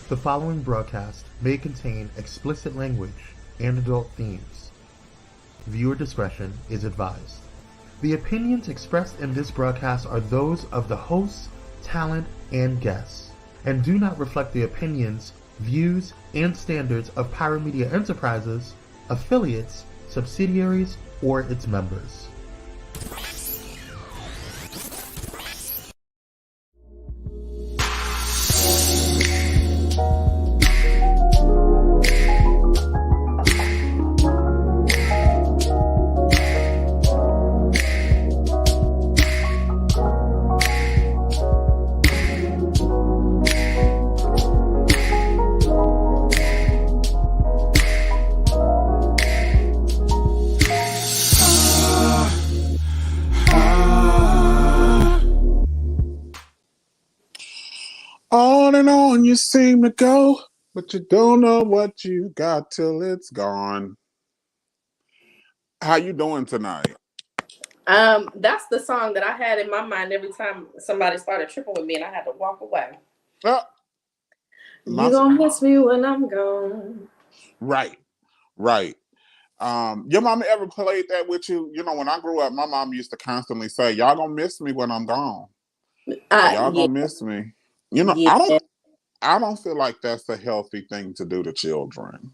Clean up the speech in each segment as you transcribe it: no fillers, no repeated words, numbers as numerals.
The following broadcast may contain explicit language and adult themes. Viewer discretion is advised. The opinions expressed in this broadcast are those of the hosts, talent, and guests, and do not reflect the opinions, views, and standards of Pyromedia Enterprises, affiliates, subsidiaries, or its members. On and on you seem to go, but you don't know what you got till it's gone. How you doing tonight? That's the song that I had in my mind every time somebody started tripping with me and I had to walk away. You gonna miss me when I'm gone. Right. Your mama ever played that with you? You know, when I grew up, my mom used to constantly say, "Y'all gonna miss me when I'm gone. Y'all gonna miss me." You know, yeah. I don't feel like that's a healthy thing to do to children.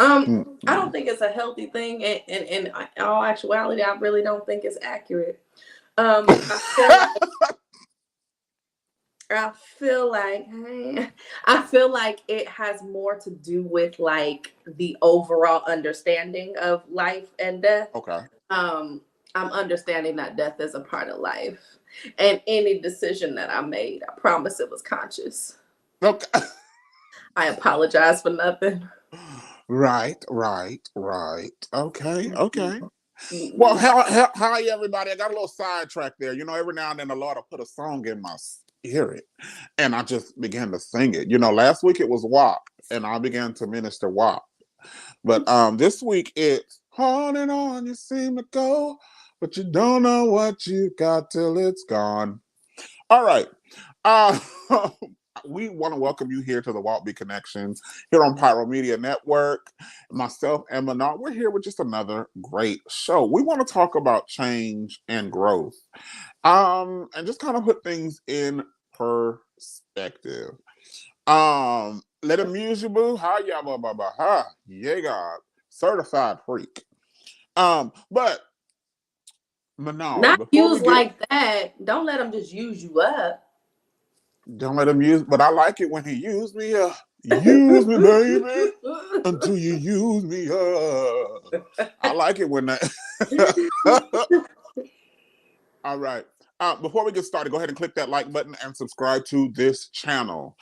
I don't think it's a healthy thing, and in all actuality, I really don't think it's accurate. I feel like it has more to do with like the overall understanding of life and death. Okay. I'm understanding that death is a part of life. And any decision that I made, I promise it was conscious. Okay. I apologize for nothing. Right. Okay. Well, hi everybody. I got a little sidetrack there. You know, every now and then the Lord will put a song in my spirit, and I just began to sing it. You know, last week it was WaltB, and I began to minister WaltB. But this week it's on and on you seem to go, but you don't know what you got till it's gone. All right. We want to welcome you here to the WaltB Connection here on Pyromedianetwork. Myself and Manal, we're here with just another great show. We want to talk about change and growth, and just kind of put things in perspective. Let it amuse you, boo. Hi, ya, ba, ba, ba, ha. Yeah, God. Certified freak. But Manal, not use like that. Don't let them just use you up. Don't let him use, but I like it when he used me up. Use me, baby, until you use me up. I like it when that. All right. Before we get started, go ahead and click that like button and subscribe to this channel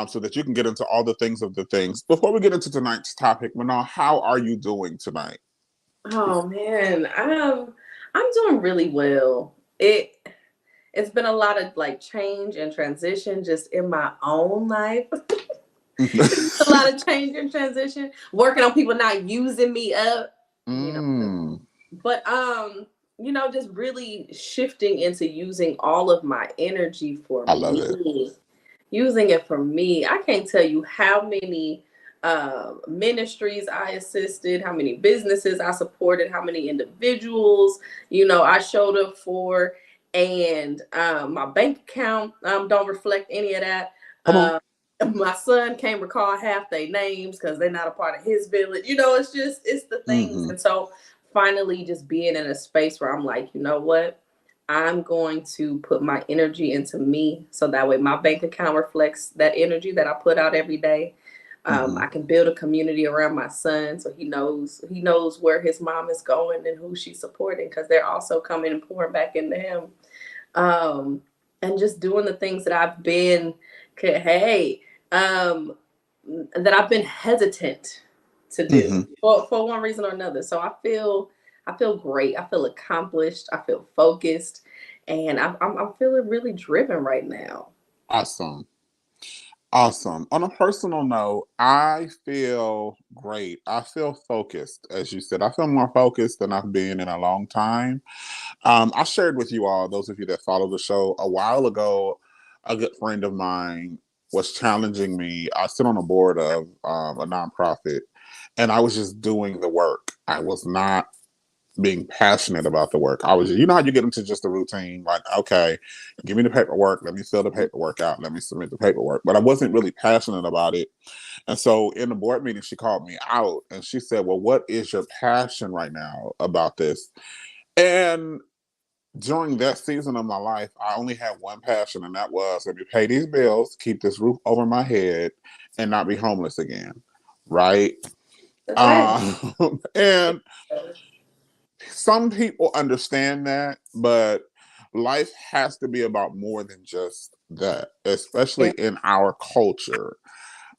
so that you can get into all the things of the things. Before we get into tonight's topic, Manal, how are you doing tonight? Oh, man. I'm doing really well. It's been a lot of like change and transition just in my own life. A lot of change and transition, working on people not using me up, you know. But you know, just really shifting into using all of my energy for me. I love it. Using it for me. I can't tell you how many ministries I assisted, how many businesses I supported, how many individuals, you know, I showed up for. And my bank account don't reflect any of that. My son can't recall half their names because they're not a part of his village. You know, it's the things. And so finally just being in a space where I'm like, you know what? I'm going to put my energy into me so that way my bank account reflects that energy that I put out every day. I can build a community around my son so he knows where his mom is going and who she's supporting because they're also coming and pouring back into him. And just doing the things that I've been hesitant to do for one reason or another. So I feel great. I feel accomplished. I feel focused, and I'm feeling really driven right now. Awesome. On a personal note, I feel great. I feel focused, as you said. I feel more focused than I've been in a long time. I shared with you all, those of you that follow the show, a while ago, a good friend of mine was challenging me. I sit on a board of a nonprofit, and I was just doing the work. I was not being passionate about the work. I was, you know how you get into just a routine, like, okay, give me the paperwork, let me fill the paperwork out, let me submit the paperwork. But I wasn't really passionate about it. And so in the board meeting, she called me out and she said, well, what is your passion right now about this? And during that season of my life, I only had one passion, and that was, let me pay these bills, keep this roof over my head, and not be homeless again. Right? And some people understand that, but life has to be about more than just that, especially in our culture.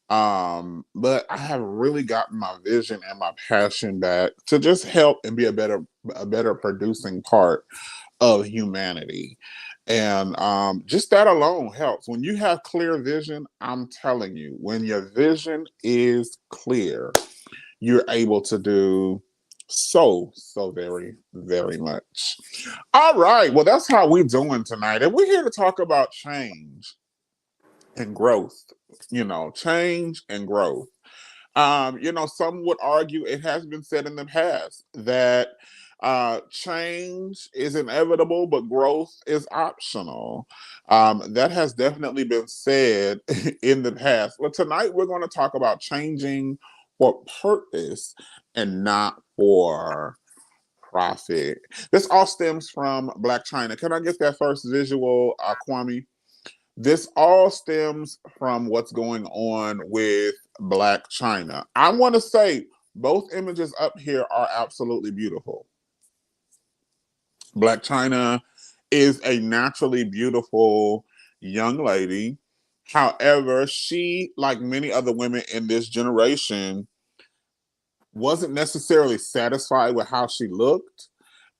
But I have really gotten my vision and my passion back to just help and be a better producing part of humanity. And just that alone helps. When you have clear vision, I'm telling you, when your vision is clear, you're able to do so very, very much. All right. Well, that's how we're doing tonight. And we're here to talk about change and growth. Change and growth. Some would argue, it has been said in the past that change is inevitable, but growth is optional. That has definitely been said in the past. But tonight we're going to talk about changing for purpose and not for profit. This all stems from Blac Chyna. Can I get that first visual, Kwame? This all stems from what's going on with Blac Chyna. I want to say both images up here are absolutely beautiful. Blac Chyna is a naturally beautiful young lady. However, she, like many other women in this generation, wasn't necessarily satisfied with how she looked.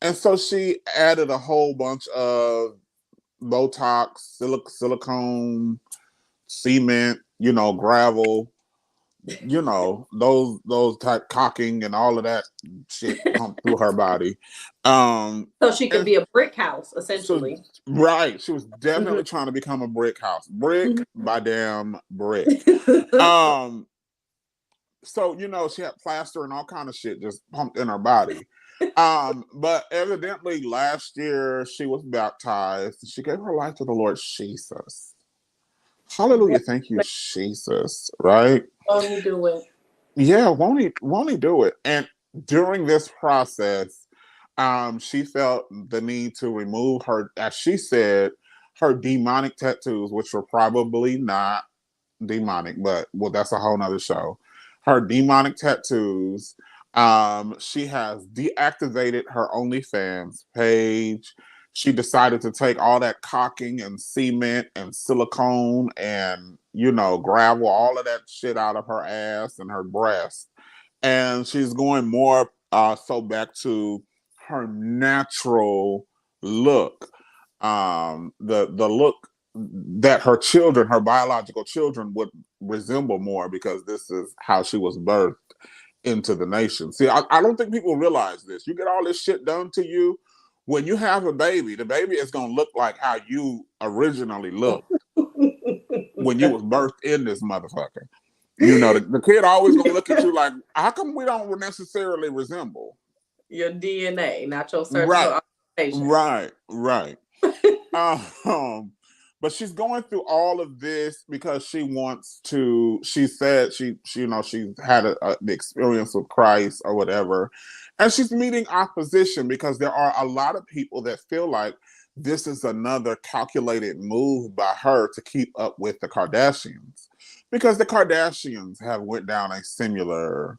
And so she added a whole bunch of Botox, silicone, cement, gravel, those type caulking and all of that shit pumped through her body. So she could be a brick house, essentially. Right. She was definitely trying to become a brick house. Brick by damn brick. So, she had plaster and all kind of shit just pumped in her body. But evidently last year she was baptized. She gave her life to the Lord Jesus. Hallelujah. Thank you, Jesus. Right? Won't he do it? Yeah, won't he do it? And during this process, she felt the need to remove her, as she said, her demonic tattoos, which were probably not demonic, but well, that's a whole nother show. Her demonic tattoos. She has deactivated her OnlyFans page. She decided to take all that caulking and cement and silicone and, gravel, all of that shit out of her ass and her breast. And she's going more so back to her natural look. The look that her children, her biological children, would resemble more, because this is how she was birthed into the nation. See, I don't think people realize this. You get all this shit done to you. When you have a baby, the baby is going to look like how you originally looked when you was birthed in this motherfucker. The kid always going to look at you like, how come we don't necessarily resemble? Your DNA, not your surgical occupation. Right. But she's going through all of this because she wants to. She said she's had the experience with Christ or whatever, and she's meeting opposition because there are a lot of people that feel like this is another calculated move by her to keep up with the Kardashians, because the Kardashians have went down a similar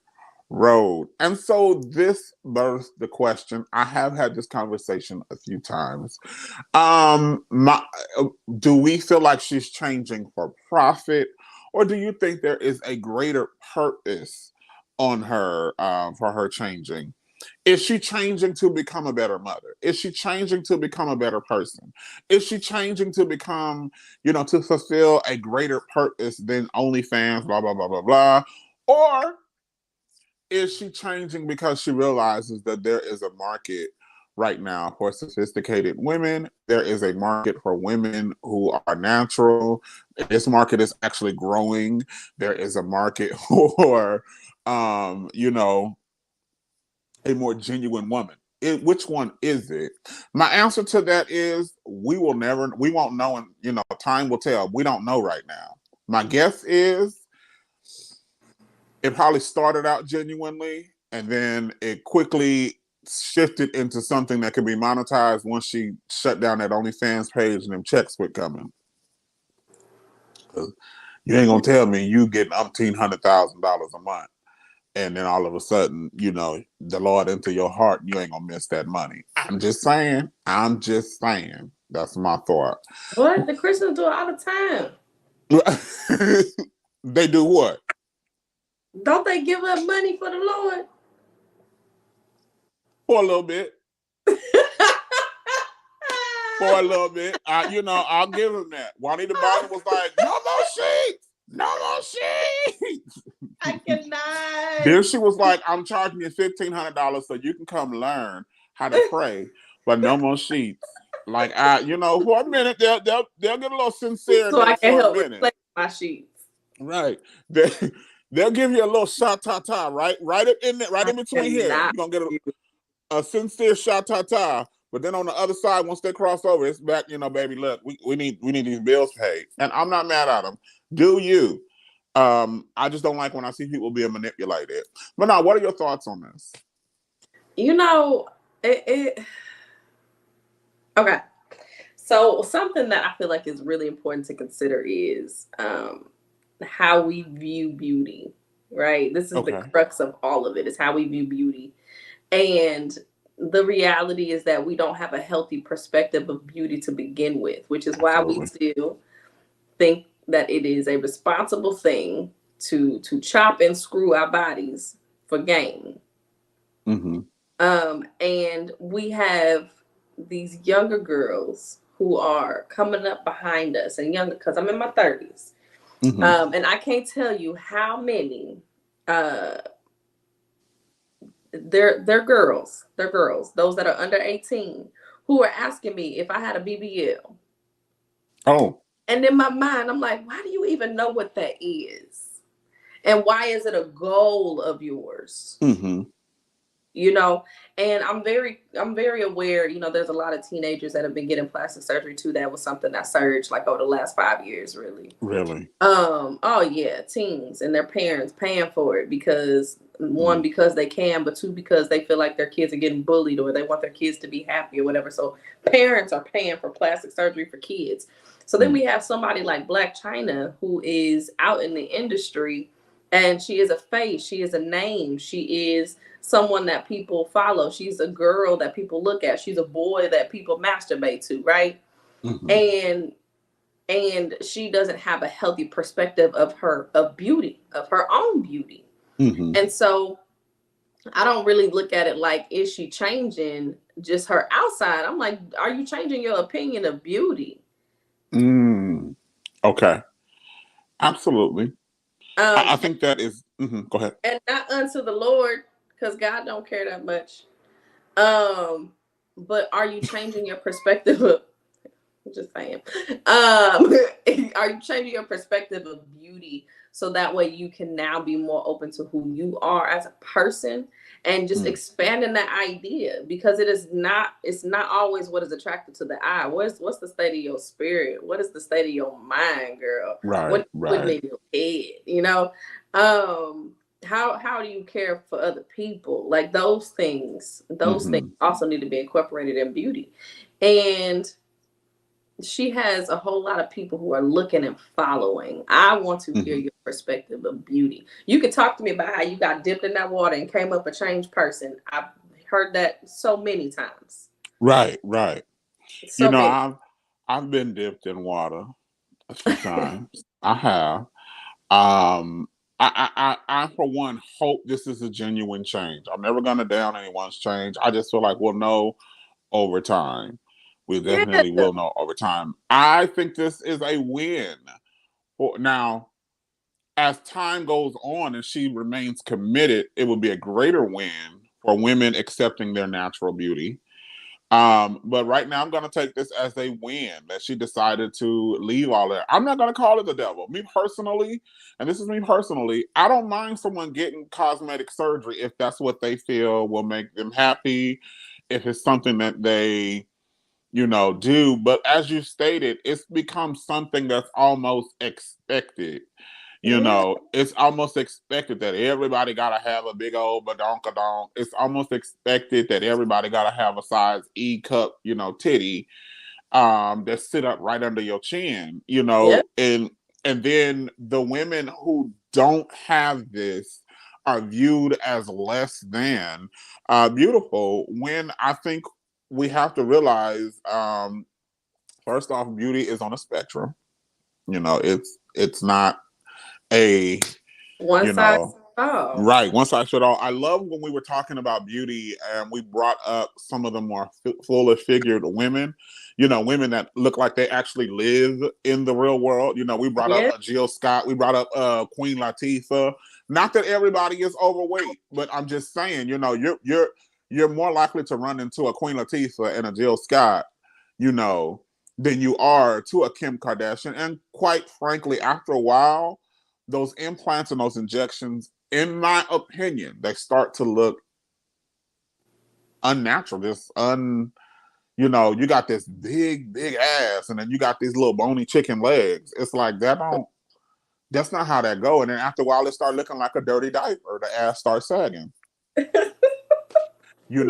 road. And so this birthed the question. I have had this conversation a few times. Do we feel like she's changing for profit, or do you think there is a greater purpose on her for her changing? Is she changing to become a better mother? Is she changing to become a better person? Is she changing to become, to fulfill a greater purpose than OnlyFans, blah, blah, blah, blah, blah? Or is she changing because she realizes that there is a market right now for sophisticated women. There is a market for women who are natural. This market is actually growing. There is a market for, you know, a more genuine woman. Which one is it? My answer to that is we won't know, and you know, time will tell. We don't know right now. My guess is it probably started out genuinely, and then it quickly shifted into something that could be monetized once she shut down that OnlyFans page and them checks quit coming. You ain't gonna tell me you getting $1,800,000 a month, and then all of a sudden, you know, the Lord into your heart, you ain't gonna miss that money. I'm just saying. That's my thought. What? The Christians do it all the time. They do what? Don't they give up money for the Lord? For a little bit. For a little bit. You know, I'll give them that. Juanita Biden was like, no more sheets. No more sheets. I cannot. Then she was like, I'm charging you $1,500 so you can come learn how to pray, but no more sheets. Like, you know, for a minute, they'll get a little sincere. So I can help replace my sheets. Right. They'll give you a little shot-ta-ta, right in between here. You're going to get a sincere shot-ta-ta. But then on the other side, once they cross over, it's back, you know, baby, look, we need these bills paid. And I'm not mad at them. Do you? I just don't like when I see people being manipulated. But now, what are your thoughts on this? You know, okay. So something that I feel like is really important to consider is how we view beauty, right? This is the crux of all of it, is how we view beauty. And the reality is that we don't have a healthy perspective of beauty to begin with, which is why we still think that it is a responsible thing to chop and screw our bodies for gain. Mm-hmm. And we have these younger girls who are coming up behind us, and younger, because I'm in my 30s. Mm-hmm. And I can't tell you how many they're girls, those that are under 18, who are asking me if I had a BBL. Oh. And in my mind, I'm like, why do you even know what that is? And why is it a goal of yours? Mm-hmm. You know, and I'm very aware, you know, there's a lot of teenagers that have been getting plastic surgery too. That was something that surged like over the last 5 years, really. Really? Oh yeah, teens and their parents paying for it because one, because they can, but two, because they feel like their kids are getting bullied or they want their kids to be happy or whatever. So parents are paying for plastic surgery for kids. So then we have somebody like Blac Chyna, who is out in the industry, and she is a face, she is a name, she is someone that people follow. She's a girl that people look at. She's a boy that people masturbate to, right? Mm-hmm. And she doesn't have a healthy perspective of beauty, of her own beauty. Mm-hmm. And so I don't really look at it like, is she changing just her outside? I'm like, are you changing your opinion of beauty? Okay. Absolutely. I think that is, go ahead. And not unto the Lord, because God don't care that much. But are you changing your perspective of, I'm just saying, are you changing your perspective of beauty so that way you can now be more open to who you are as a person and just expanding that idea? Because it's not always what is attractive to the eye. What's the state of your spirit? What is the state of your mind, girl? Right. What's in your head? You know, how do you care for other people? Like those things also need to be incorporated in beauty. And she has a whole lot of people who are looking and following. I want to hear your perspective of beauty. You can talk to me about how you got dipped in that water and came up a changed person. I've heard that so many times. Right. So you know, I've been dipped in water a few times. I have. I for one hope this is a genuine change. I'm never gonna down anyone's change. I just feel like we'll know over time. We definitely will know over time. I think this is a win. Now, as time goes on and she remains committed, it would be a greater win for women accepting their natural beauty. But right now I'm going to take this as a win that she decided to leave all that. I'm not going to call it the devil. Me personally, and this is me personally, I don't mind someone getting cosmetic surgery if that's what they feel will make them happy, if it's something that they, do. But as you stated, it's become something that's almost expected. It's almost expected that everybody gotta have a big old badonkadonk. It's almost expected that everybody gotta have a size E cup, titty, that sit up right under your chin, Yep. and then the women who don't have this are viewed as less than beautiful, when I think we have to realize, first off, beauty is on a spectrum. It's not a One size fits all. right, one size fits all. I love when we were talking about beauty and we brought up some of the more fuller figured women, women that look like they actually live in the real world. We brought up Jill Scott, we brought up Queen Latifah. Not that everybody is overweight, but I'm just saying, you're more likely to run into a Queen Latifah and a Jill Scott, than you are to a Kim Kardashian. And quite frankly, after a while, those implants and those injections, in my opinion, they start to look unnatural. You got this big ass, and then you got these little bony chicken legs. It's like that's not how that go. And then after a while, it start looking like a dirty diaper. The ass starts sagging. That's a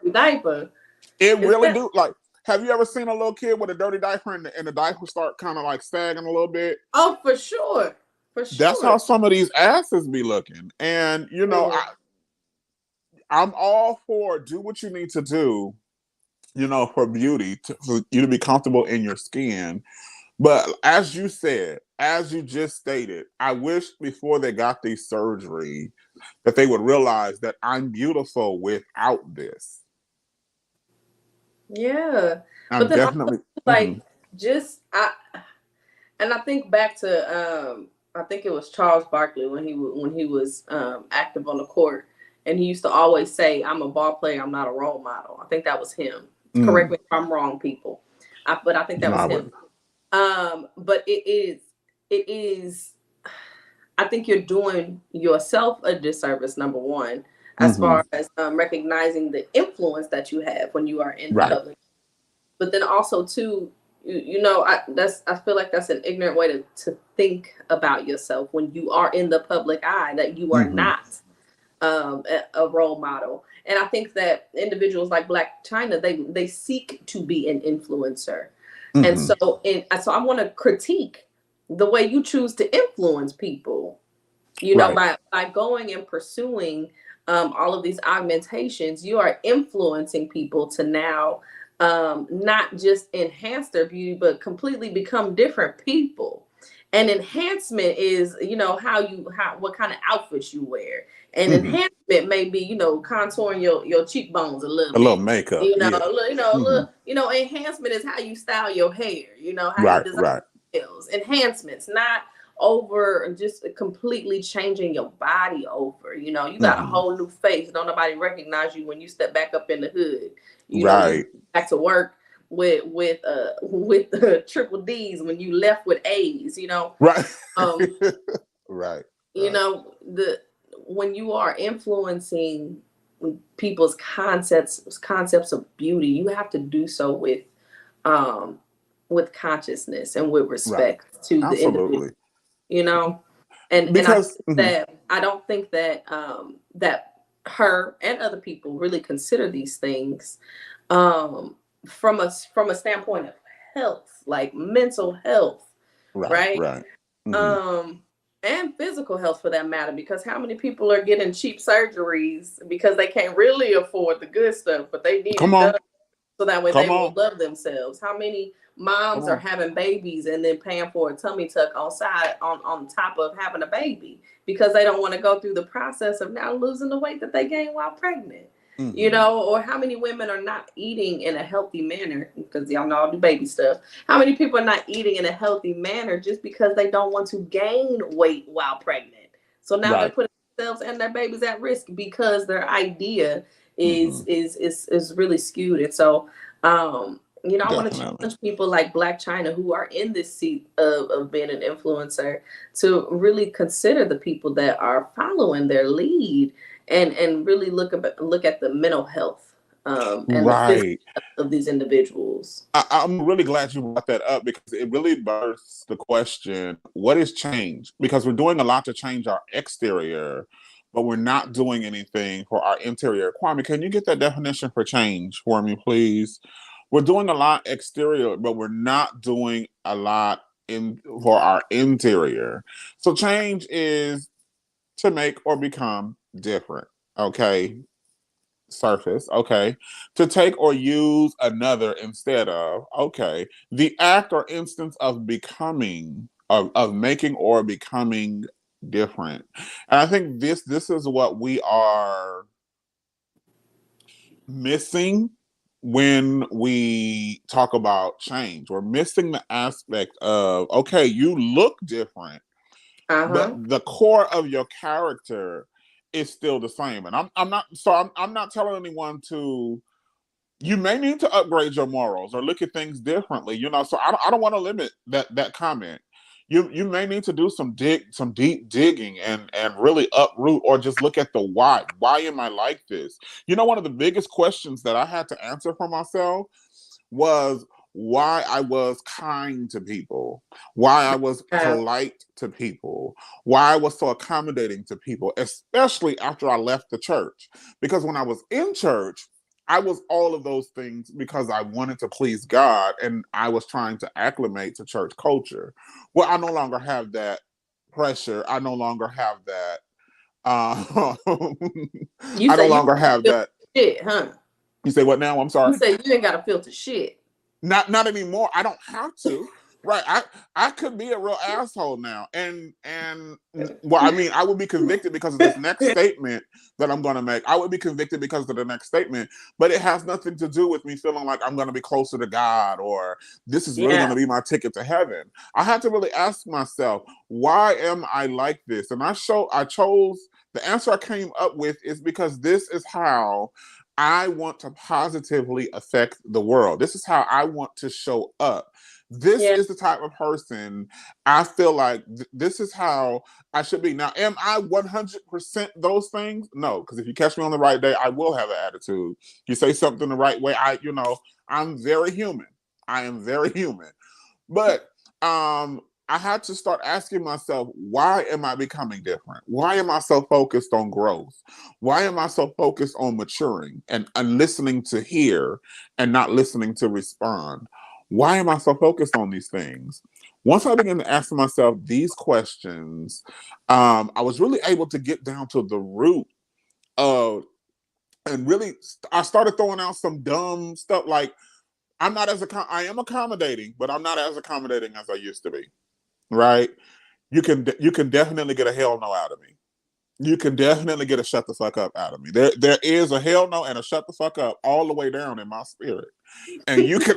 diaper. It really do. Like, have you ever seen a little kid with a dirty diaper and the diaper start kind of like sagging a little bit? Oh, for sure. That's how some of these asses be looking. And, I'm all for do what you need to do, for beauty, for you to be comfortable in your skin. But as you said, as you just stated, I wish before they got these surgery that they would realize that I'm beautiful without this. Yeah. I'm definitely I think back to I think it was Charles Barkley when he was active on the court, and he used to always say, "I'm a ball player. I'm not a role model." I think that was him. Correct me if I'm wrong, people. But I think that was him. But it is. I think you're doing yourself a disservice. Number one, as far as recognizing the influence that you have when you are in public, but then also too. I feel like that's an ignorant way to think about yourself when you are in the public eye, that you are not a role model. And I think that individuals like Blac Chyna, they seek to be an influencer. And so I want to critique the way you choose to influence people, by going and pursuing all of these augmentations. You are influencing people to now not just enhance their beauty, but completely become different people. And enhancement is, what kind of outfits you wear. And enhancement may be, contouring your cheekbones a little bit. Makeup. Enhancement is how you style your hair, how you design nails. Enhancements, not over just completely changing your body over. You got a whole new face. Don't nobody recognize you when you step back up in the hood. You back to work with triple D's when you left with A's, Right. Right. When you are influencing people's concepts of beauty, you have to do so with consciousness and with respect to the individual. And I don't think that that her and other people really consider these things from a standpoint of health, like mental health, right? And physical health for that matter, because how many people are getting cheap surgeries because they can't really afford the good stuff, but they need it done so that way they will love themselves? How many moms are having babies and then paying for a tummy tuck on top of having a baby because they don't want to go through the process of now losing the weight that they gained while pregnant? Or how many women are not eating in a healthy manner, because y'all know I do baby stuff. How many people are not eating in a healthy manner just because they don't want to gain weight while pregnant? So now they're putting themselves and their babies at risk because their idea is really skewed. And so I want to Definitely. challenge people like Blac Chyna who are in this seat of being an influencer to really consider the people that are following their lead and really look at the mental health and the physical Right. health of these individuals. I'm really glad you brought that up because it really births the question, what is change? Because we're doing a lot to change our exterior, but we're not doing anything for our interior. Kwame, can you get that definition for change for me, please? We're doing a lot exterior, but we're not doing a lot for our interior. So change is to make or become different. Okay. Surface. Okay. To take or use another instead of. Okay. The act or instance of becoming, of making or becoming different. And I think this is what we are missing when we talk about change. We're missing the aspect of, okay, you look different, but the core of your character is still the same. And I'm not telling anyone to, you may need to upgrade your morals or look at things differently, so I don't want to limit that comment. You may need to do some deep digging and really uproot, or just look at the why. Why am I like this? One of the biggest questions that I had to answer for myself was why I was kind to people, why I was polite to people, why I was so accommodating to people, especially after I left the church. Because when I was in church, I was all of those things because I wanted to please God and I was trying to acclimate to church culture. Well, I no longer have that pressure. I no longer have that. I no longer have that. Shit, huh? You say what now? I'm sorry. You say you ain't got to filter shit. Not anymore. I don't have to. Right. I could be a real asshole now. And well, I mean, I would be convicted because of this next statement that I'm going to make. I would be convicted because of the next statement, but it has nothing to do with me feeling like I'm going to be closer to God or this is really going to be my ticket to heaven. I had to really ask myself, why am I like this? And I chose the answer I came up with is because this is how I want to positively affect the world. This is how I want to show up. This is the type of person I feel like this is how I should be. Now, am I 100% those things? No, because if you catch me on the right day, I will have an attitude. You say something the right way, I'm very human. I am very human. But I had to start asking myself, why am I becoming different? Why am I so focused on growth? Why am I so focused on maturing and listening to hear and not listening to respond? Why am I so focused on these things? Once I began to ask myself these questions, I was really able to get down to the root of, and really, I started throwing out some dumb stuff like, I am accommodating, but I'm not as accommodating as I used to be. Right? You can definitely get a hell no out of me. You can definitely get a shut the fuck up out of me. There is a hell no and a shut the fuck up all the way down in my spirit. And you can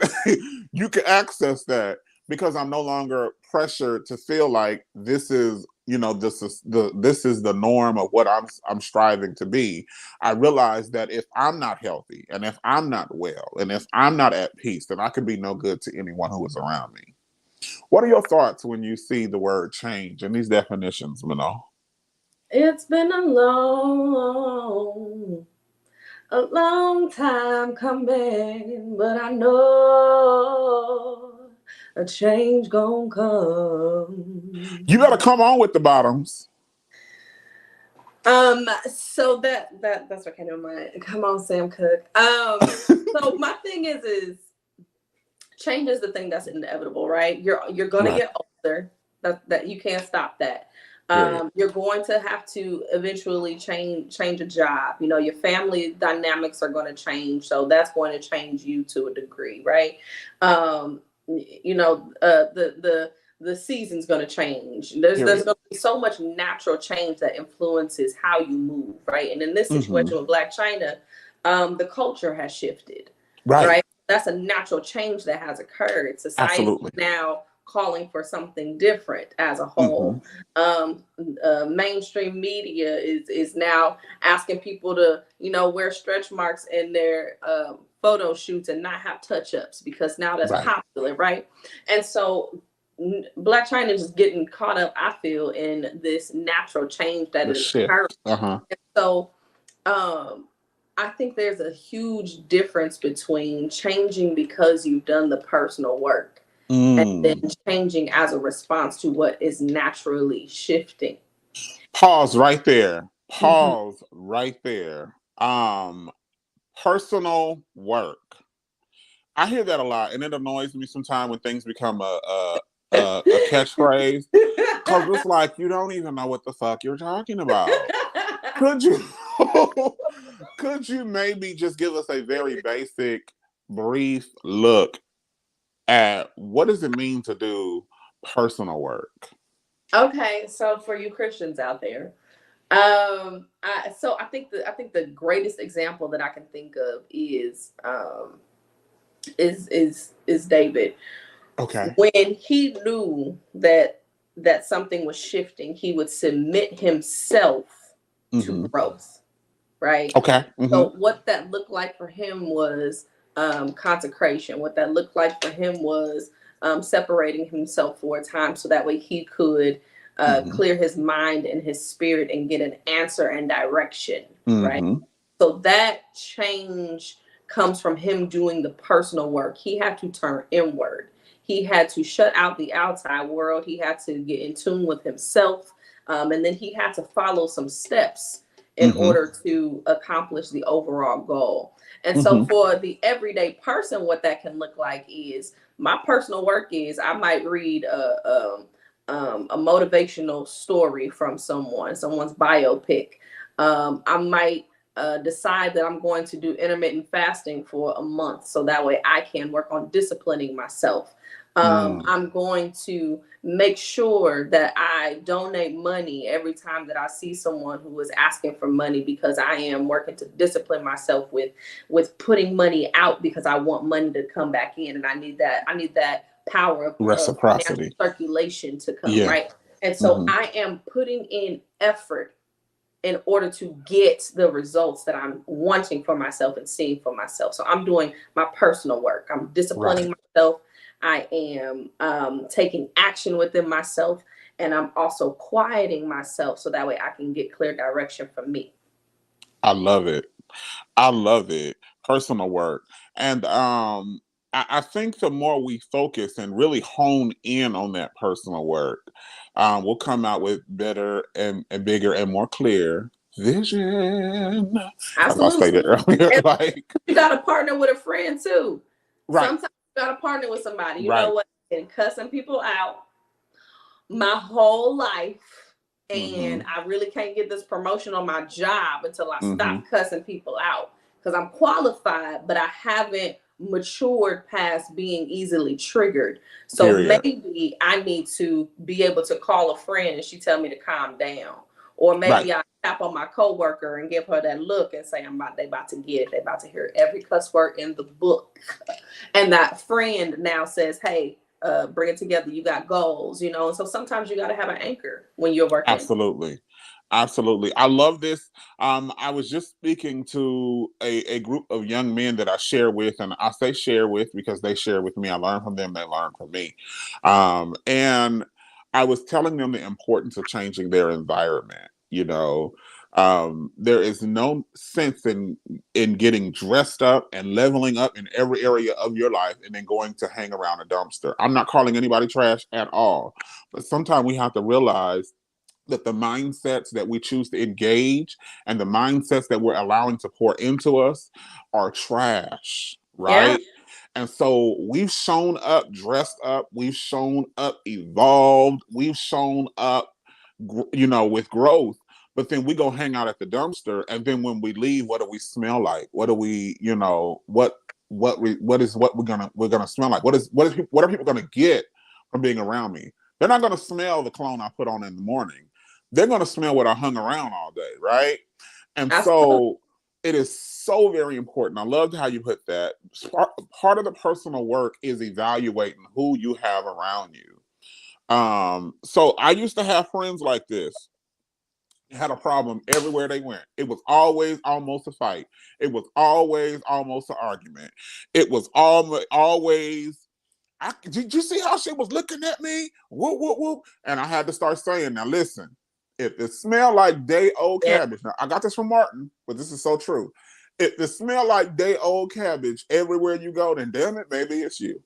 you can access that because I'm no longer pressured to feel like this is the norm of what I'm striving to be. I realize that if I'm not healthy and if I'm not well and if I'm not at peace, then I can be no good to anyone who is around me. What are your thoughts when you see the word change and these definitions, Minnow? It's been a long time coming, but I know a change gonna come. You better come on with the bottoms. So that's what came to mind. Come on, Sam Cooke. So my thing is change is the thing that's inevitable, right? You're gonna get older. That you can't stop that. You're going to have to eventually change a job. Your family dynamics are going to change, so that's going to change you to a degree, right? The season's going to change. There's going to be so much natural change that influences how you move, right? And in this situation with Blac Chyna, the culture has shifted, right? That's a natural change that has occurred. Society now calling for something different as a whole. Mainstream media is now asking people to, wear stretch marks in their photo shoots and not have touch-ups because now that's popular, right? And so Blac Chyna is just getting caught up, I feel, in this natural change that is occurring. And so I think there's a huge difference between changing because you've done the personal work and then changing as a response to what is naturally shifting. Pause right there. Right there. Personal work. I hear that a lot, and it annoys me sometimes when things become a catchphrase, because it's like you don't even know what the fuck you're talking about. Could you maybe just give us a very basic, brief look at what does it mean to do personal work? Okay, so for you Christians out there, I think the greatest example that I can think of is David. Okay. When he knew that something was shifting, he would submit himself to growth, right? Okay. So what that looked like for him was consecration. What that looked like for him was separating himself for a time so that way he could clear his mind and his spirit and get an answer and direction, right? So that change comes from him doing the personal work. He had to turn inward. He had to shut out the outside world. He had to get in tune with himself. And then he had to follow some steps in order to accomplish the overall goal. And so for the everyday person, what that can look like is my personal work is I might read a motivational story from someone's biopic. I might decide that I'm going to do intermittent fasting for a month so that way I can work on disciplining myself. I'm going to make sure that I donate money every time that I see someone who is asking for money because I am working to discipline myself with putting money out because I want money to come back in, and I need that power of reciprocity, circulation to come, right? And so I am putting in effort in order to get the results that I'm wanting for myself and seeing for myself. So I'm doing my personal work. I'm disciplining myself. I am taking action within myself, and I'm also quieting myself so that way I can get clear direction from me. I love it. Personal work. And I think the more we focus and really hone in on that personal work, we'll come out with better and bigger and more clear vision. Absolutely. I stated earlier, like you got to partner with a friend too. Right. Sometimes you got to partner with somebody. You know what? And cussing people out my whole life, and I really can't get this promotion on my job until I stop cussing people out because I'm qualified, but I haven't matured past being easily triggered. So maybe I need to be able to call a friend and she tell me to calm down. Or maybe I tap on my coworker and give her that look and say, they about to get it. They about to hear every cuss word in the book. And that friend now says, hey, bring it together. You got goals, And so sometimes you got to have an anchor when you're working. Absolutely. I love this. I was just speaking to a group of young men that I share with, and I say share with because they share with me. I learn from them. They learn from me. And I was telling them the importance of changing their environment. There is no sense in getting dressed up and leveling up in every area of your life and then going to hang around a dumpster. I'm not calling anybody trash at all, but sometimes we have to realize that the mindsets that we choose to engage and the mindsets that we're allowing to pour into us are trash, right? Yeah. And so we've shown up dressed up, we've shown up evolved, we've shown up, with growth. But then we go hang out at the dumpster, and then when we leave, what do we smell like? What do we, what we're gonna smell like? What are people gonna get from being around me? They're not gonna smell the cologne I put on in the morning. They're gonna smell what I hung around all day, right? And so it is so very important. I loved how you put that. Part of the personal work is evaluating who you have around you. So I used to have friends like this. Had a problem everywhere they went. It was always almost a fight. It was always almost an argument. It was always. Did you see how she was looking at me? Whoop, whoop, whoop. And I had to start saying, now listen, if it smell like day old cabbage, now I got this from Martin, but this is so true. If it smell like day old cabbage everywhere you go, then damn it, maybe it's you.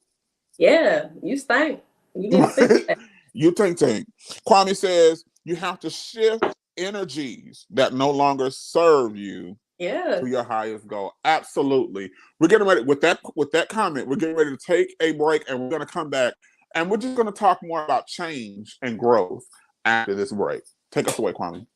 Yeah, you stink. You need to fix that. You think. Kwame says you have to shift energies that no longer serve you to your highest goal. Absolutely. We're getting ready with that comment. We're getting ready to take a break, and we're going to come back, and we're just going to talk more about change and growth after this break. Take us away, Kwame.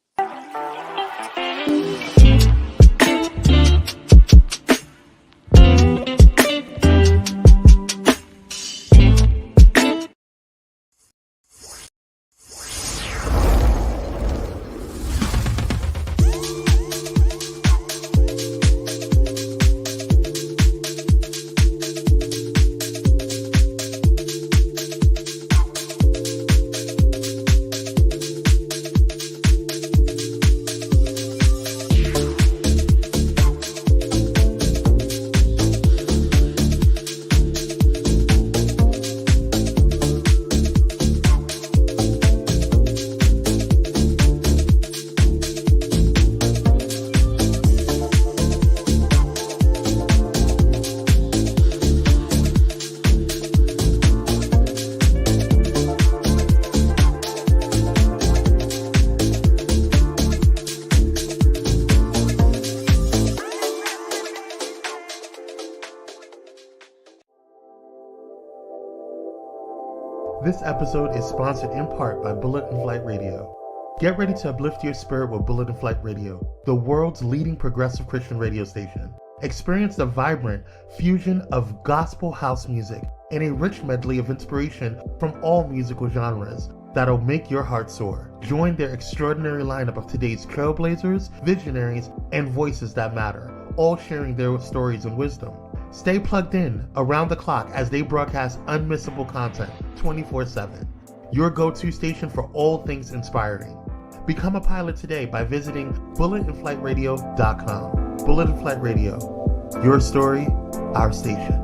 This episode is sponsored in part by Bullet and Flight Radio. Get ready to uplift your spirit with Bullet and Flight Radio, the world's leading progressive Christian radio station. Experience the vibrant fusion of gospel house music and a rich medley of inspiration from all musical genres that'll make your heart soar. Join their extraordinary lineup of today's trailblazers, visionaries, and voices that matter, all sharing their stories and wisdom. Stay plugged in around the clock as they broadcast unmissable content 24/7. Your go-to station for all things inspiring. Become a pilot today by visiting bulletandflightradio.com. Bullet and Flight Radio. Your story, our station.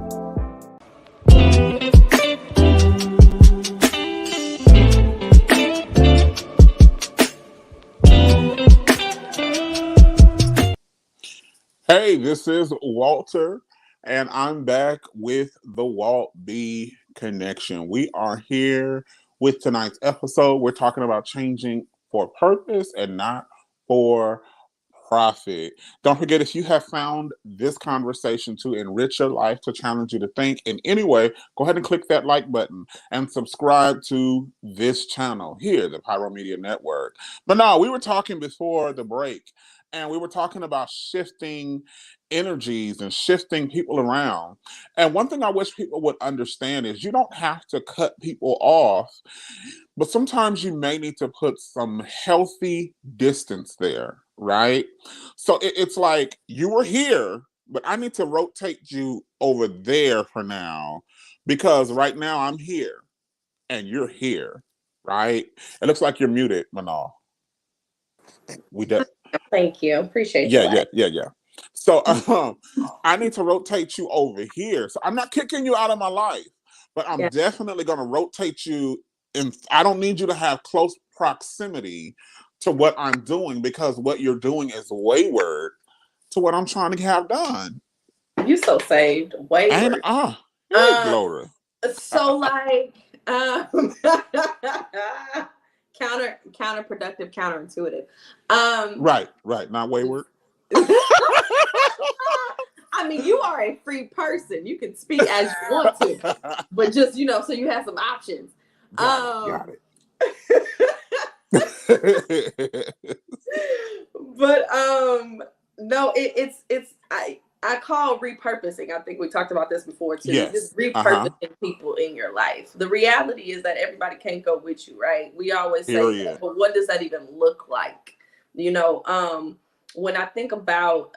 Hey, this is Walter, and I'm back with the WaltB Connection. We are here with tonight's episode. We're talking about changing for purpose and not for profit. Don't forget, if you have found this conversation to enrich your life, to challenge you to think in any way, go ahead and click that like button and subscribe to this channel here, the Pyromedianetwork. But no, we were talking before the break, and we were talking about shifting energies and shifting people around. And one thing I wish people would understand is you don't have to cut people off, but sometimes you may need to put some healthy distance there, right? So it's like you were here, but I need to rotate you over there for now, because right now I'm here and you're here, right? It looks like you're muted, Manal. Thank you. Appreciate you. Yeah. So I need to rotate you over here. So I'm not kicking you out of my life, but I'm definitely going to rotate you. And I don't need you to have close proximity to what I'm doing, because what you're doing is wayward to what I'm trying to have done. You so saved. Wayward. And glory. So like counterproductive, counterintuitive. Right. Not wayward. I mean, you are a free person. You can speak as you want to, but just, so you have some options. Got it. But no, I call repurposing. I think we talked about this before too. Yes. Just repurposing people in your life. The reality is that everybody can't go with you, right? We always say that, but what does that even look like? When I think about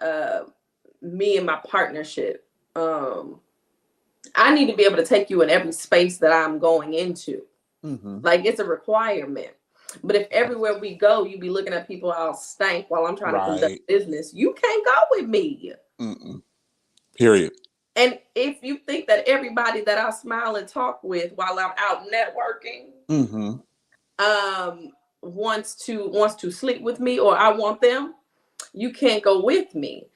me and my partnership, I need to be able to take you in every space that I'm going into. Like, it's a requirement. But if everywhere we go, you be looking at people all stank while I'm trying to conduct business, you can't go with me. Period. And if you think that everybody that I smile and talk with while I'm out networking wants to sleep with me, or I want them, you can't go with me.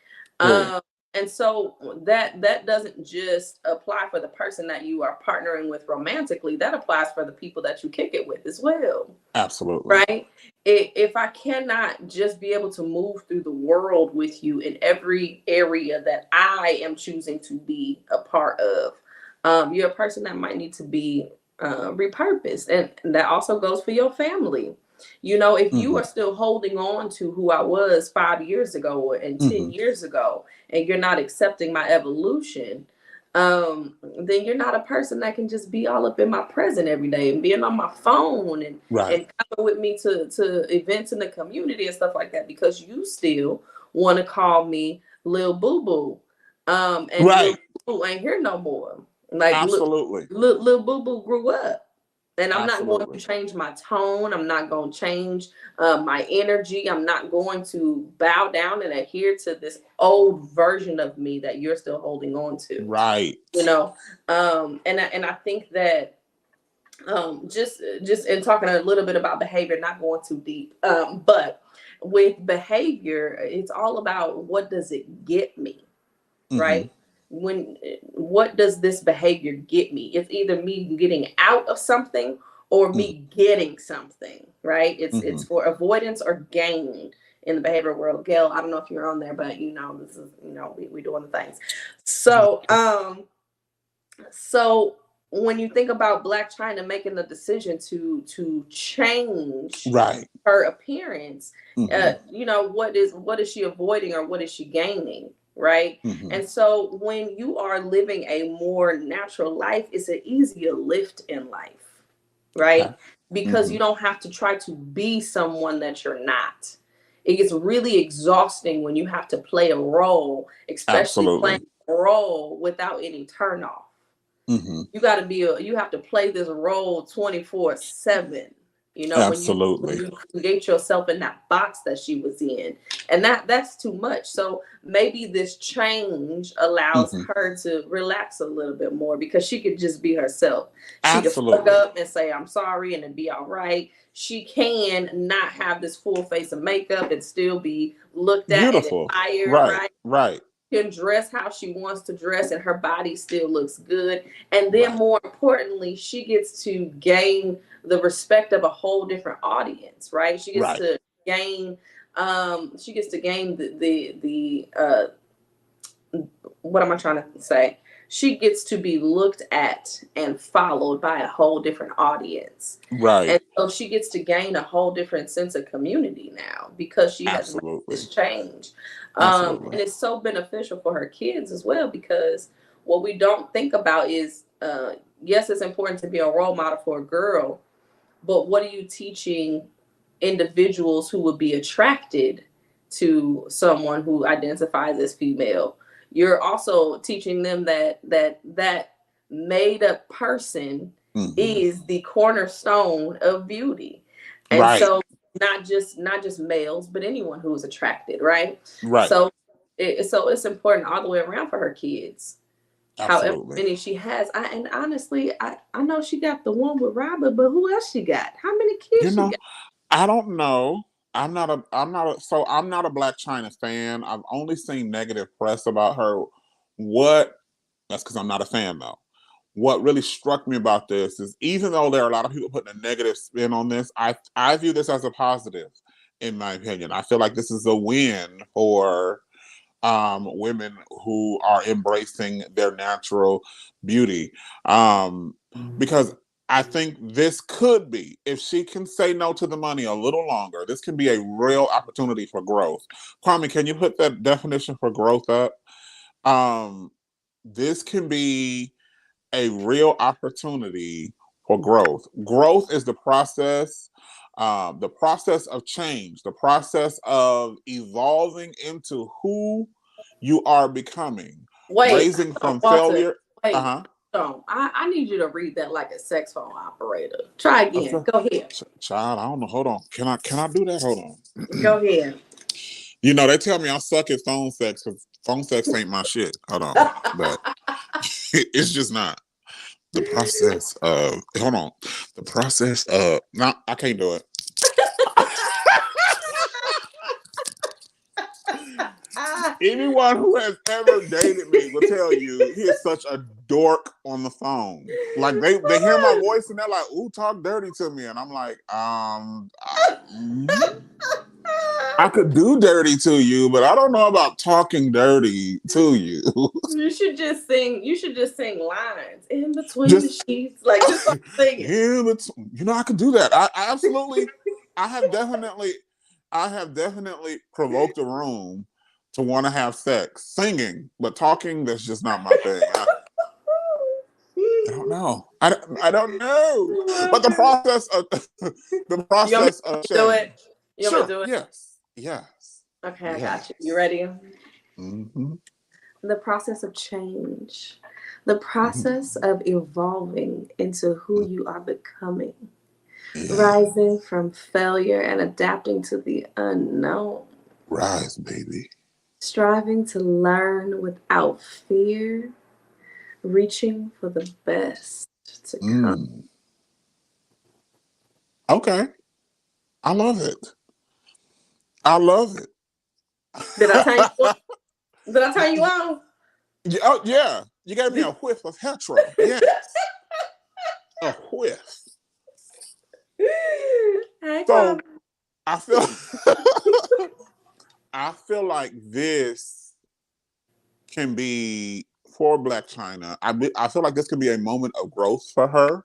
And so that doesn't just apply for the person that you are partnering with romantically. That applies for the people that you kick it with as well. Absolutely. Right? If I cannot just be able to move through the world with you in every area that I am choosing to be a part of, you're a person that might need to be repurposed. And that also goes for your family. You know, if you are still holding on to who I was 5 years ago and 10 years ago, and you're not accepting my evolution, then you're not a person that can just be all up in my present every day and being on my phone and coming with me to events in the community and stuff like that, because you still want to call me Lil Boo Boo. And Lil Boo Boo ain't here no more. Like, absolutely. Lil Boo Boo grew up. And I'm absolutely. not going to change my tone. I'm not going to change my energy. I'm not going to bow down and adhere to this old version of me that you're still holding on to. Right. You know, and I think that just in talking a little bit about behavior, not going too deep, but with behavior, it's all about, what does it get me, right? What does this behavior get me? It's either me getting out of something or me getting something, right? It's for avoidance or gain in the behavioral world. Gail, I don't know if you're on there, but you know, this is, you know, we doing the things. So so when you think about Blac Chyna making the decision to change her appearance, you know, what is she avoiding or what is she gaining? Right. And so when you are living a more natural life, it's an easier lift in life, right? Because you don't have to try to be someone that you're not. It gets really exhausting when you have to play a role, especially playing a role without any turnoff. You got to you have to play this role 24/7. You know, when you create yourself in that box that she was in, and that's too much. So maybe this change allows her to relax a little bit more, because she could just be herself. She could fuck up and say, I'm sorry, and it'd be all right. She can not have this full face of makeup and still be looked at and admired, right? Can dress how she wants to dress and her body still looks good. And then more importantly, she gets to gain the respect of a whole different audience, right? She gets to gain the what am I trying to say? She gets to be looked at and followed by a whole different audience. Right. And so she gets to gain a whole different sense of community now, because she has made this change. And it's so beneficial for her kids as well, because what we don't think about is, yes, it's important to be a role model for a girl, but what are you teaching individuals who would be attracted to someone who identifies as female? You're also teaching them that made up person is the cornerstone of beauty. And so not just males, but anyone who is attracted, right? So it's important all the way around for her kids. However many she has. And honestly, I know she got the one with Robert, but who else she got? How many kids she got? I don't know. I'm not a Blac Chyna fan. I've only seen negative press about her. That's because I'm not a fan though. What really struck me about this is, even though there are a lot of people putting a negative spin on this, I view this as a positive, in my opinion. I feel like this is a win for women who are embracing their natural beauty. Because I think this could be, if she can say no to the money a little longer, this can be a real opportunity for growth. Kwame, can you put that definition for growth up? This can be a real opportunity for growth. Growth is the process of change, the process of evolving into who you are becoming, raising from failure. I need you to read that like a sex phone operator. Try again. Okay. Go ahead. Child, I don't know. Hold on. Can I do that? Hold on. Go ahead. You know, they tell me I suck at phone sex because phone sex ain't my shit. Hold on. But it's just not. The process of, hold on. The process of, no, I can't do it. Anyone who has ever dated me will tell you he is such a dork on the phone. Like they hear my voice and they're like, "Ooh, talk dirty to me," and I'm like, I could do dirty to you, but I don't know about talking dirty to you. You should just sing. You should just sing lines in between the sheets, like just sing it. Yeah, but you know, I could do that. I absolutely. I have definitely provoked a room to want to have sex, singing, but talking, that's just not my thing. I don't know. I don't know. But the process of change. Do it. You sure. want to do it? Yes. Okay, I got you. You ready? Mm-hmm. The process of change, the process of evolving into who you are becoming, rising from failure and adapting to the unknown. Rise, baby. Striving to learn without fear, reaching for the best to come. Okay. I love it. Did I turn you on? Did I turn you on? Oh, yeah. You gave me a whiff of hetero. Yes. A whiff. Hey, so I feel like this can be for Blac Chyna. I feel like this can be a moment of growth for her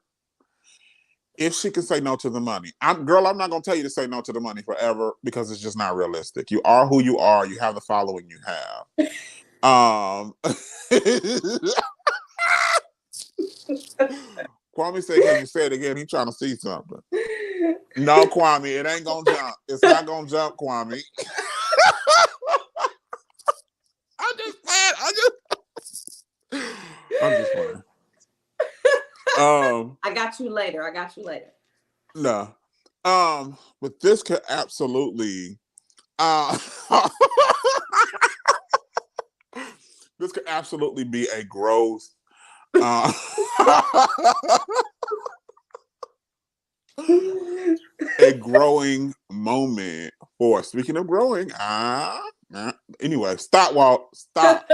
if she can say no to the money. I'm not gonna tell you to say no to the money forever because it's just not realistic. You are who you are. You have the following you have. Kwame said, "Can you say it again?" He's trying to see something. No, Kwame, it ain't gonna jump. It's not gonna jump, Kwame. I'm just playing. I got you later. No. But this could absolutely this could absolutely be a growth. A growing moment for, speaking of growing, anyway, stop, Walt, stop.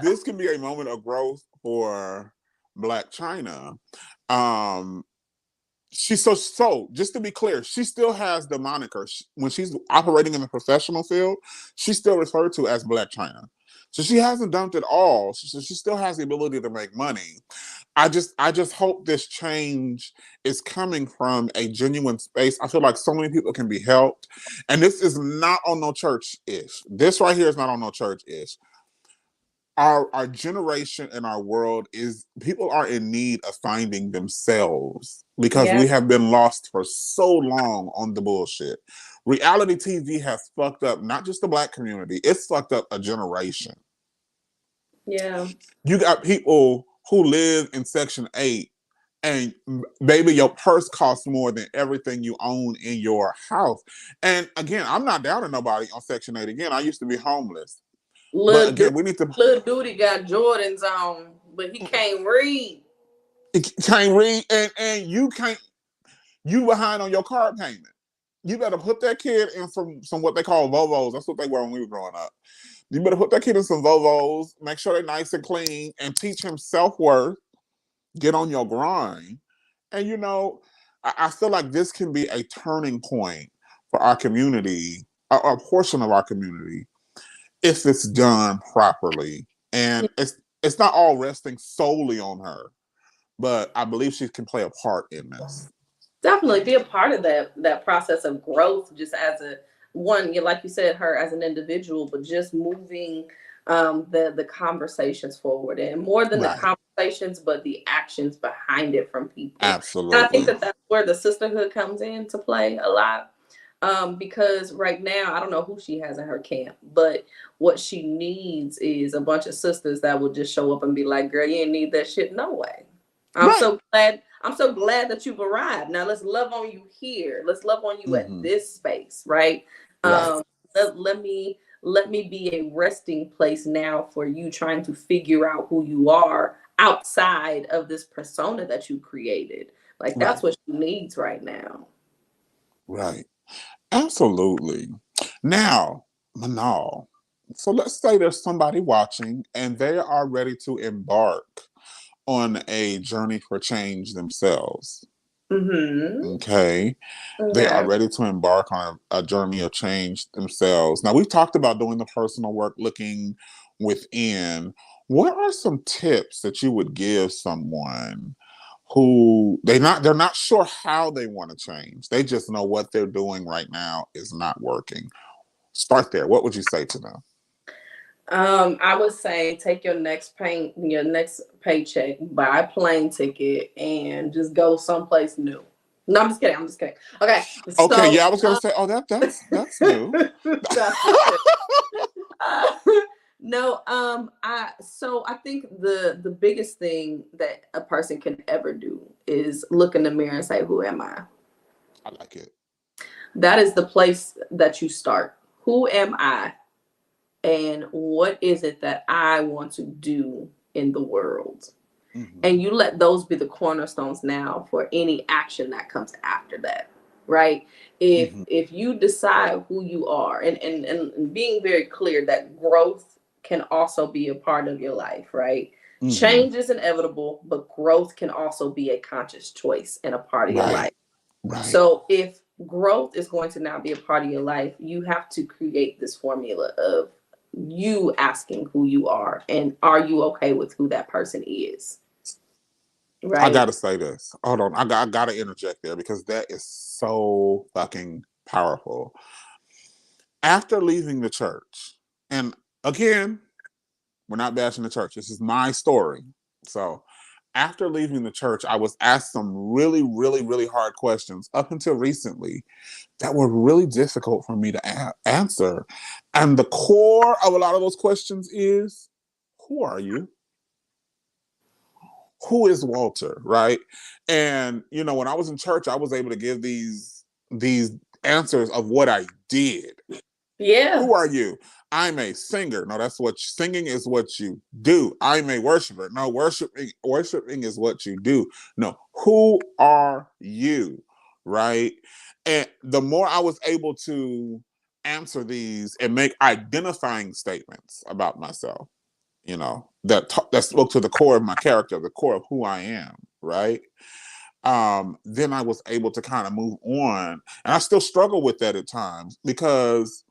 This can be a moment of growth for Blac Chyna. She's so just to be clear, she still has the moniker. When she's operating in the professional field, she's still referred to as Blac Chyna. So she hasn't dumped it all. So she still has the ability to make money. I just hope this change is coming from a genuine space. I feel like so many people can be helped. And this is not on no church-ish. This right here is not on no church-ish. Our generation and our world is, people are in need of finding themselves because we have been lost for so long on the bullshit. Reality TV has fucked up not just the Black community, it's fucked up a generation. Yeah. You got people who live in Section 8 and baby, your purse costs more than everything you own in your house. And again, I'm not doubting nobody on Section 8. Again, I used to be homeless. But again, we need to. Little duty got Jordans on, but he can't read. He can't read, and you can't. You behind on your car payment. You better put that kid in some what they call Vovos. That's what they were when we were growing up. You better put that kid in some Vovos. Make sure they're nice and clean, and teach him self-worth. Get on your grind, and you know, I feel like this can be a turning point for our community, a portion of our community, if it's done properly. And it's not all resting solely on her, but I believe she can play a part in this. Definitely be a part of that process of growth, just as like you said, her as an individual, but just moving the conversations forward, and more than the conversations, but the actions behind it from people. Absolutely. And I think that's where the sisterhood comes in to play a lot. Because right now, I don't know who she has in her camp, but what she needs is a bunch of sisters that will just show up and be like, girl, you ain't need that shit no way. I'm so glad that you've arrived. Now let's love on you here. Let's love on you at this space, right? Let me be a resting place now for you trying to figure out who you are outside of this persona that you created. Like that's what she needs right now. Right. Absolutely. Now, Manal, so let's say there's somebody watching and they are ready to embark on a journey for change themselves. Okay. They are ready to embark on a journey of change themselves. Now, we've talked about doing the personal work, looking within. What are some tips that you would give someone who they're not sure how they want to change? They just know what they're doing right now is not working. Start there. What would you say to them? I would say take your next paycheck, buy a plane ticket, and just go someplace new. No, I'm just kidding. Okay. Okay. Yeah, I was gonna say. Oh, that's new. No. I think the biggest thing that a person can ever do is look in the mirror and say, "Who am I?" I like it. That is the place that you start. Who am I? And what is it that I want to do in the world? And you let those be the cornerstones now for any action that comes after that, right? If you decide who you are, and being very clear that growth can also be a part of your life, right? Change is inevitable, but growth can also be a conscious choice and a part of your life. Right. So if growth is going to now be a part of your life, you have to create this formula of you asking who you are and are you okay with who that person is. Right. I gotta say this. Hold on. I gotta interject there because that is so fucking powerful. After leaving the church, and again, we're not bashing the church. This is my story. So after leaving the church, I was asked some really, really, really hard questions up until recently that were really difficult for me to answer. And the core of a lot of those questions is, who are you? Who is Walter, right? And, when I was in church, I was able to give these answers of what I did. Yeah. Who are you? I'm a singer. No, singing is what you do. I'm a worshiper. No, worshiping is what you do. No, who are you? Right? And the more I was able to answer these and make identifying statements about myself, that spoke to the core of my character, the core of who I am, right? Then I was able to kind of move on. And I still struggle with that at times because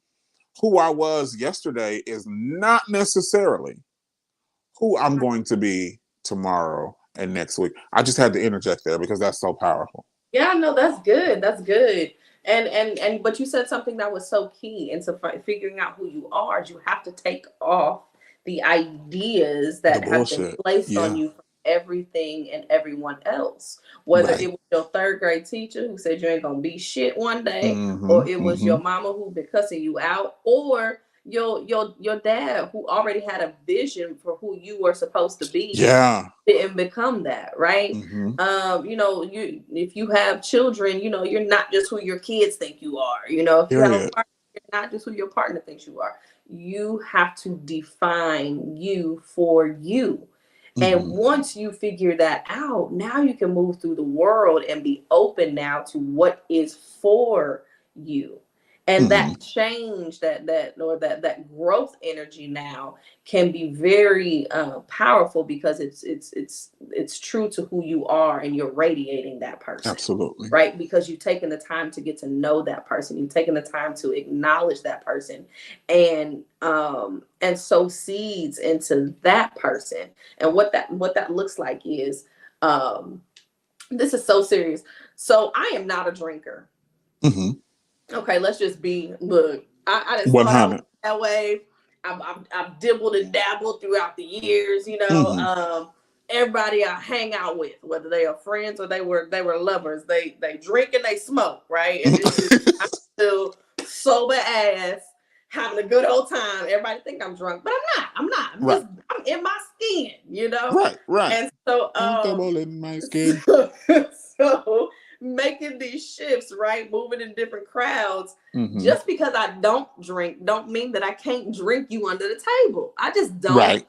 who I was yesterday is not necessarily who I'm going to be tomorrow and next week. I just had to interject there because that's so powerful. Yeah, no, that's good. That's good. But you said something that was so key into figuring out who you are. You have to take off the ideas that have been placed on you from everything and everyone else. Whether it was your third grade teacher who said you ain't gonna be shit one day, or it was your mama who been cussing you out, or your dad who already had a vision for who you were supposed to be. Didn't become that, right? If you have children, you're not just who your kids think you are. If you have a partner, you're not just who your partner thinks you are. You have to define you for you. And once you figure that out, now you can move through the world and be open now to what is for you. And that change, that growth energy now can be very powerful because it's true to who you are and you're radiating that person. Absolutely. Right? Because you've taken the time to get to know that person. You've taken the time to acknowledge that person and sow seeds into that person. And what that looks like is, this is so serious. So I am not a drinker. Okay, let's just look, I just thought that way. I've dibbled and dabbled throughout the years, everybody I hang out with, whether they are friends or they were lovers, they drink and they smoke, right? And still sober ass, having a good old time. Everybody think I'm drunk, but I'm not. I'm in my skin, you know? Right. And so, comfortable in my skin. So making these shifts, right? Moving in different crowds. Mm-hmm. Just because I don't drink, don't mean that I can't drink you under the table. I just don't. Right.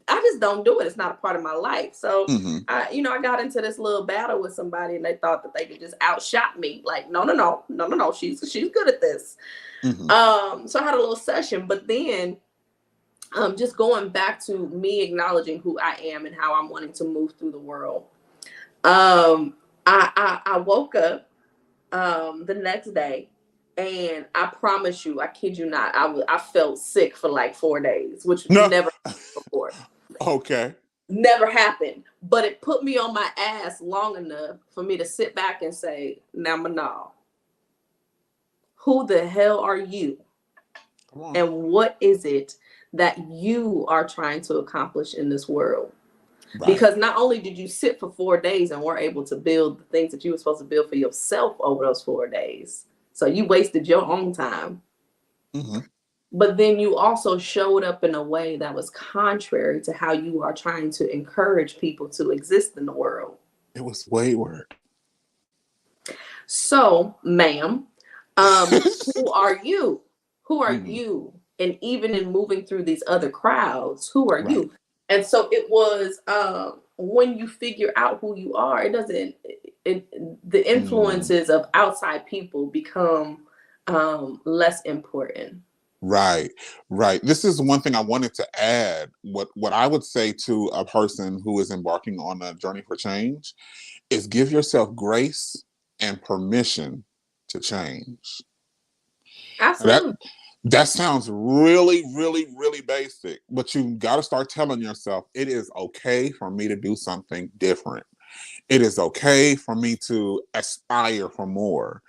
I just don't do it. It's not a part of my life. So, Mm-hmm. I got into this little battle with somebody, and they thought that they could just outshot me. Like, no. She's good at this. Mm-hmm. So I had a little session, but then, just going back to me acknowledging who I am and how I'm wanting to move through the world. I woke up the next day, and I promise you, I kid you not, I felt sick for like 4 days, which never happened before. Okay. Never happened, but it put me on my ass long enough for me to sit back and say, now, Manal, who the hell are you? And what is it that you are trying to accomplish in this world? Right. Because not only did you sit for 4 days and were able to build the things that you were supposed to build for yourself over those 4 days, so you wasted your own time, but then you also showed up in a way that was contrary to how you are trying to encourage people to exist in the world. It was wayward. So, ma'am, who are you? Who are you? And even in moving through these other crowds, who are you? And so it was when you figure out who you are, the influences of outside people become less important. Right. This is one thing I wanted to add. What I would say to a person who is embarking on a journey for change is give yourself grace and permission to change. Absolutely. That sounds really, really, really basic, but you got to start telling yourself it is okay for me to do something different. It is okay for me to aspire for more.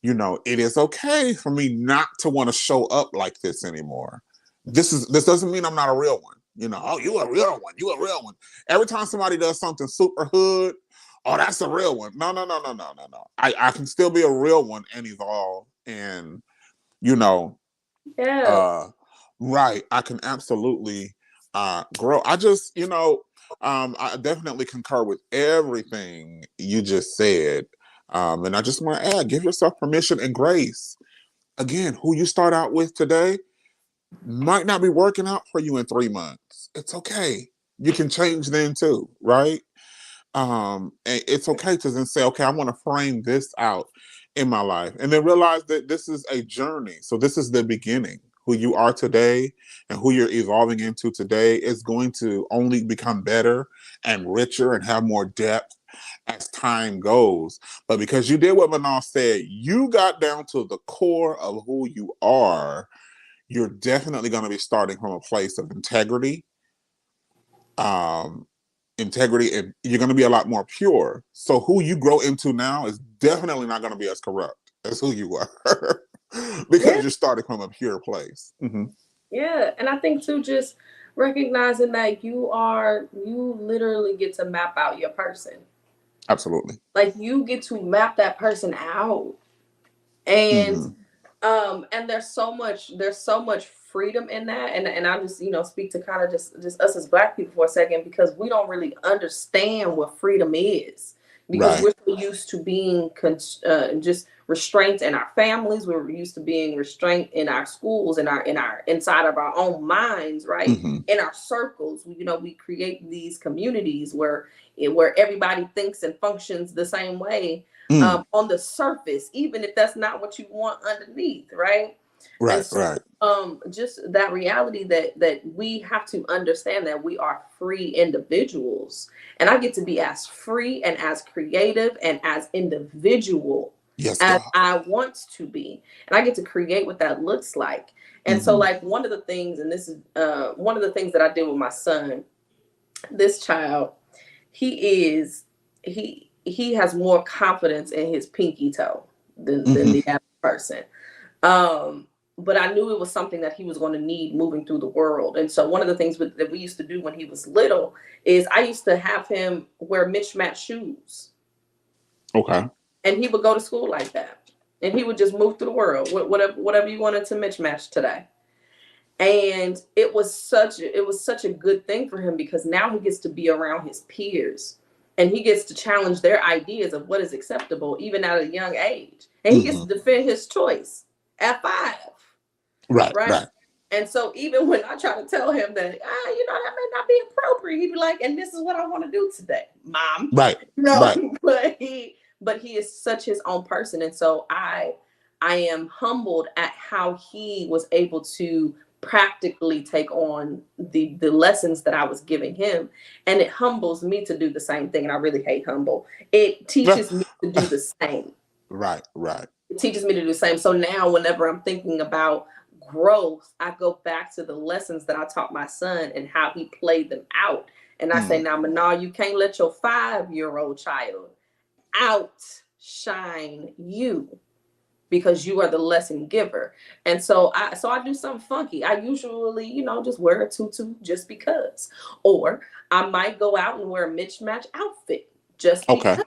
It is okay for me not to want to show up like this anymore. This doesn't mean I'm not a real one. Oh, you a real one. You a real one. Every time somebody does something super hood, oh, that's a real one. No. I can still be a real one and evolve and, right. I can absolutely grow. I just, I definitely concur with everything you just said. And I just want to add, give yourself permission and grace. Again, who you start out with today might not be working out for you in 3 months. It's okay. You can change then too, right? And it's okay to then say, okay, I want to frame this out in my life. And then realize that this is a journey. So this is the beginning. Who you are today and who you're evolving into today is going to only become better and richer and have more depth as time goes. But because you did what Manal said, you got down to the core of who you are, you're definitely going to be starting from a place of integrity. And you're going to be a lot more pure. So who you grow into now is definitely not going to be as corrupt as who you are. Because you're starting from a pure place. Yeah, and I think too, just recognizing that you literally get to map out your person. Absolutely. Like you get to map that person out, and there's so much freedom in that, and I just speak to kind of just us as Black people for a second, because we don't really understand what freedom is. Because we're so used to being just restraint in our families. We're used to being restraint in our schools, in our inside of our own minds, right? In our circles, we create these communities where everybody thinks and functions the same way on the surface, even if that's not what you want underneath, right? Right. Just that reality that we have to understand that we are free individuals, and I get to be as free and as creative and as individual as I want to be, and I get to create what that looks like. And so, like, one of the things, and this is one of the things that I did with my son, this child, he has more confidence in his pinky toe than the average person. But I knew it was something that he was going to need moving through the world. And so one of the things that we used to do when he was little is I used to have him wear mismatched shoes. Okay. And he would go to school like that. and he would just move through the world, whatever you wanted to mismatch today. And it was such a good thing for him, because now he gets to be around his peers and he gets to challenge their ideas of what is acceptable, even at a young age. And he gets to defend his choice at 5. Right. And so even when I try to tell him that, that may not be appropriate, he'd be like, and this is what I want to do today, Mom. Right. But he is such his own person. And so I am humbled at how he was able to practically take on the lessons that I was giving him. And it humbles me to do the same thing. And I really hate humble. It teaches me to do the same. Right. It teaches me to do the same. So now whenever I'm thinking about growth, I go back to the lessons that I taught my son and how he played them out. And I say, now, Manal, you can't let your 5-year-old child outshine you, because you are the lesson giver. And so I do something funky. I usually, just wear a tutu just because. Or I might go out and wear a mismatch outfit just because.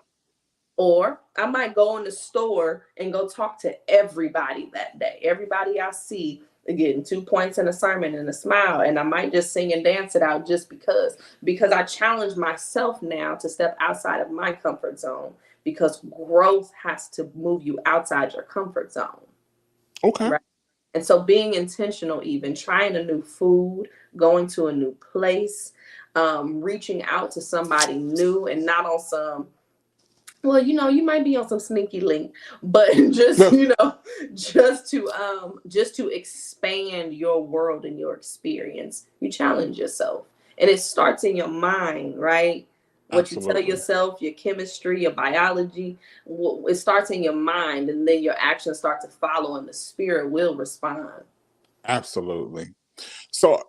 Or I might go in the store and go talk to everybody that day. Everybody I see, getting 2 points in a sermon and a smile. And I might just sing and dance it out just because I challenge myself now to step outside of my comfort zone, because growth has to move you outside your comfort zone. Okay. Right? And so being intentional, even trying a new food, going to a new place, reaching out to somebody new, and not on some, well, you might be on some sneaky link, but just to expand your world and your experience, you challenge yourself. And it starts in your mind, right? What you tell yourself, your chemistry, your biology, it starts in your mind, and then your actions start to follow, and the spirit will respond. Absolutely. So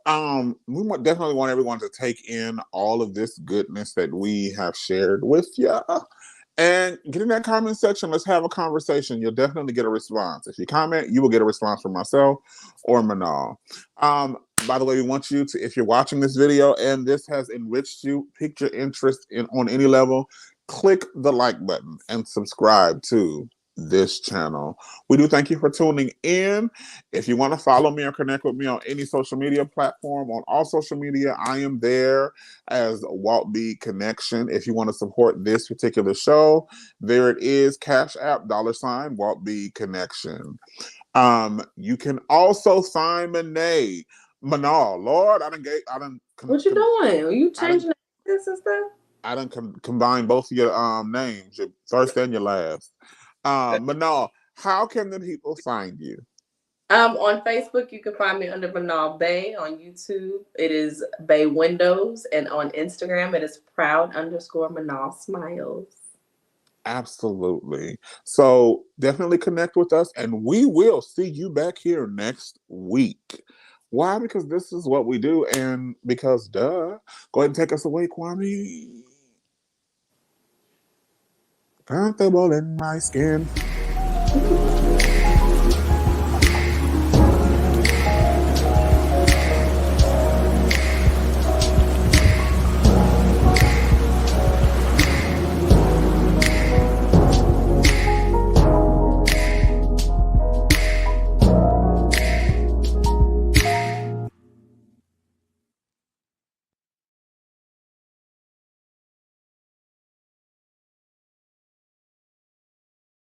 we definitely want everyone to take in all of this goodness that we have shared with you. And get in that comment section. Let's have a conversation. You'll definitely get a response. If you comment, you will get a response from myself or Manal. By the way, we want you to, if you're watching this video and this has enriched you, piqued your interest on any level, click the like button and subscribe to this channel. We do thank you for tuning in. If you want to follow me or connect with me on any social media platform, on all social media, I am there as WaltB Connection. If you want to support this particular show, there it is, Cash App, $ WaltB Connection. You can also find Manal. Lord, I done. What you doing? Are you changing this and stuff? I done combine both of your names, your first and your last. Manal, how can the people find you? On Facebook, you can find me under Manal Bay. On YouTube, it is Bay Windows. And on Instagram, it is proud_Manal Smiles. Absolutely. So definitely connect with us, and we will see you back here next week. Why? Because this is what we do, and because duh. Go ahead and take us away, Kwame. Comfortable in my skin.